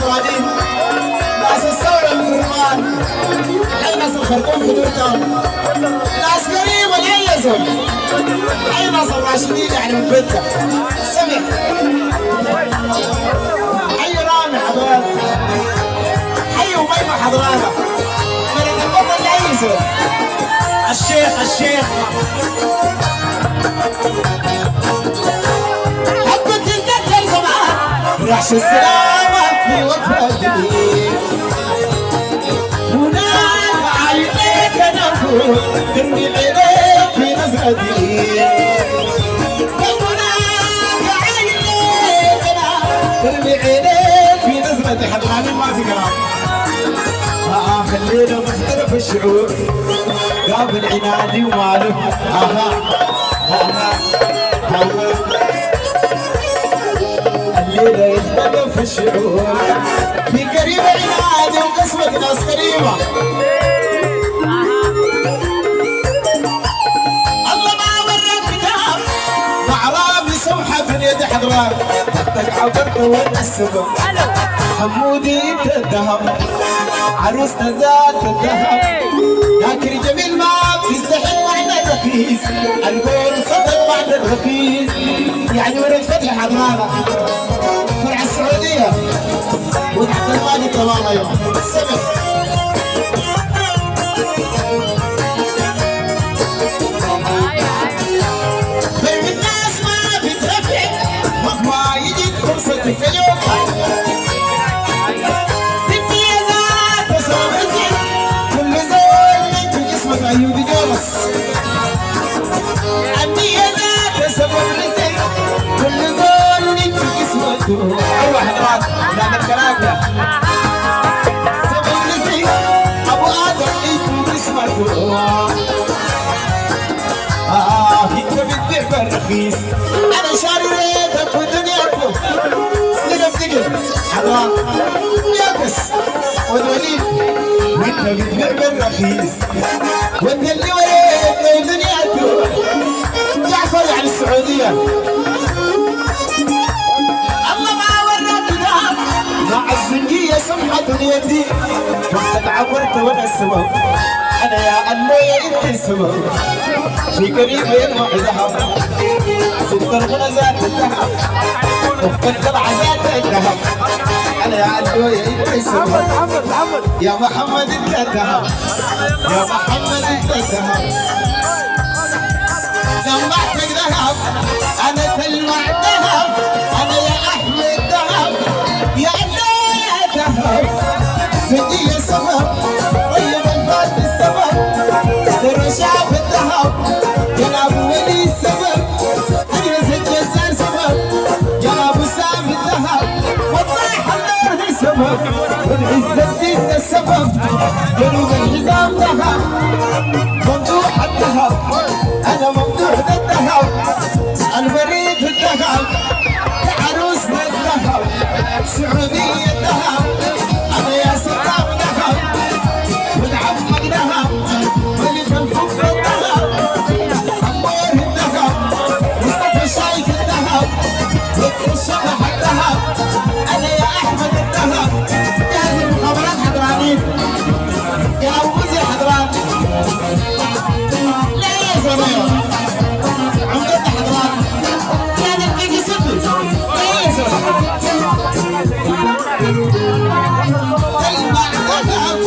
السوادين، ناس الثورة الكرمان، أي ناس الخرطوم حدودهم، ناس قريبة لأي زول، أي ناس الراشدين يعني من بيتك، سمع، حي رامي حضرات، حي وميمة حضراتك، من البطل لأي زول، الشيخ حبك تتذكر زمان رحش السلامة في وفاتي هناك عينيك انا اقول ترمي عينيك في نظرتي هناك عينيك انا ترمي عينيك في نظرتي حضراني ما في كلام خلينا مختلف الشعور قابل عنادي وماله الليلة يختلف الشعور في قريبة عنادي وقسمة ناس قريبة الله ما ورى كتاب وعرابي سمحة في اليد حضران حتى عبرت وين السبب حمودي انت الذهب عروسنا ذات الذهب لكن جميل ما بيستحق بعد الرخيص القول صدق بعد الرخيص يعني ورد فتح حضرانة فرع السعودية وتحت المالي تمام ايوه سمع بين الناس ما بترفع مهما يجيك فرصتك اليوم أيودي جالس عندي أنا سبب رزق كل زول لك اسمته أيوة حضرات لا نتكلم سبب رزق أبو آدم لك اسمته أنت بتبيع بالرخيص أنا شاري ريتك ودنياكم سلم دقل حضرات يابس ودوليب وانت بتبيع بالرخيص وانت اللي وريت دنياته جعفر يعني السعودية الله ما وراك دام مع الزنجية سمحة دنيتي وقت عبرت وانا السبب انا يا الله انت السبب في قريب ينوع ذهب ست الغنى ذات الذهب وفي القلعة ذات الذهب انا يا الله انت السبب يا محمد انت الذهب يا محمد انت الذهب جمعتك ذهب انا تلمع ذهب انا يا احمد ذهب يا الله يا ذهب سدي السبب طيب الفات السبب ترى شعب الذهب جناب ولي السبب اجلس الجزار سبب جناب سام الذهب والله حضر السبب والعز الدين السبب جنوب الحزام ذهب ممدوح الذهب انا ممدوح الذهب البريد الذهب عروسنا الذهب سعودية الذهب انا يا سلام ذهب والعمق ذهب ملك الفقر الذهب عمور الذهب مصطفى الشايك الذهب ذكر الشبح الذهب انا يا احمد الذهب جاهز المخابرات حضرانين يا ابو وزير حضران لا يا زلمه عمرنا حضران كان البيجي صدر لا يا زلمه تلمع الذهب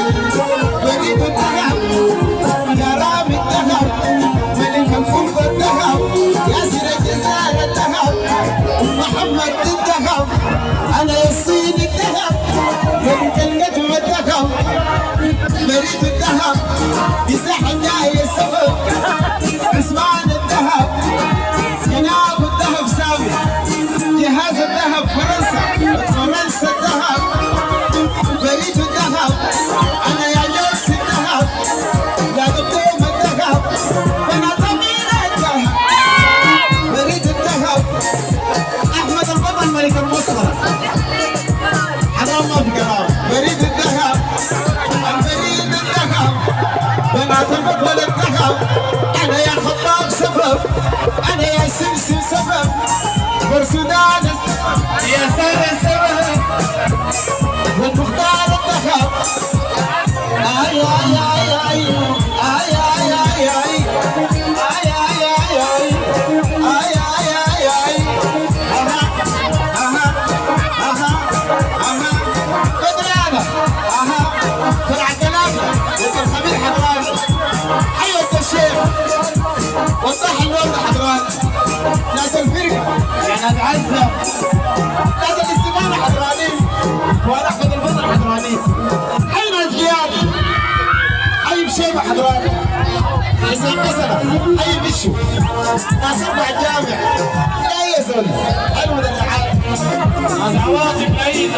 بريد الذهب يا رامي الذهب ملك الفرقة الذهب ياسر الجزائر الذهب محمد الذهب انا يا الصين الذهب ملك النجم الذهب بريد الذهب يساحة جاي السبب عثمان الذهب جناب الذهب سامي جهاز الذهب فرنسا الذهب بريد الذهب انا يا جوس الذهب لا دكتوم الذهب انا ضمير الذهب بريد الذهب احمد البطل ملك المسطرة حرام ما في كلام بريد الذهب البريد الذهب بنات البطل الذهب انا يا خطاب سبب انا يا سمسم سبب برسودان يا سارة سبب حضرات يسلم سنة أي بشو ناس أربع جامع لا يزول حلو ده العالم ناس عواطف بعيد